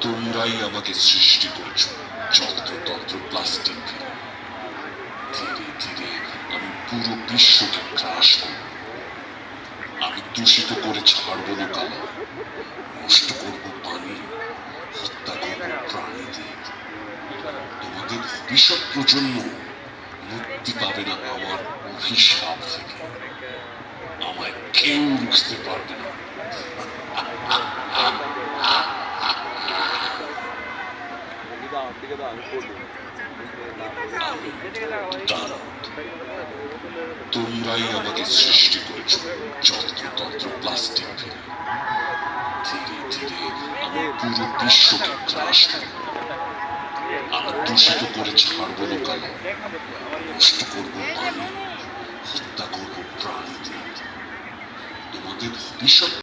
তোমরাই আমাকে সৃষ্টি করেছ যন্ত্রতন্ত্র প্লাস্টিক দিয়ে। ধীরে ধীরে আমি পুরো বিশ্বকে গ্রাস করব। আমি দূষিত করে ছাড়বো না কালা, নষ্ট করব পানি, হত্যা করব প্রাণীদের। তোমাদের ভবিষ্যৎ প্রজন্ম মুক্তি পাবে না আমার অভিশাপ থেকে। আমায় কেউ রুখতে পারবে না। তোমরাই আমাকে সৃষ্টি করেছ যন্ত্রতন্ত্র প্লাস্টিক দিয়ে। ধীরে ধীরে আমি পুরো বিশ্বকে গ্রাস করব। আমি দূষিত করে ছাড়বো না কালা, নষ্ট করবো পানি, হত্যা করবো প্রাণীদের। তোমাদের ভবিষ্যৎ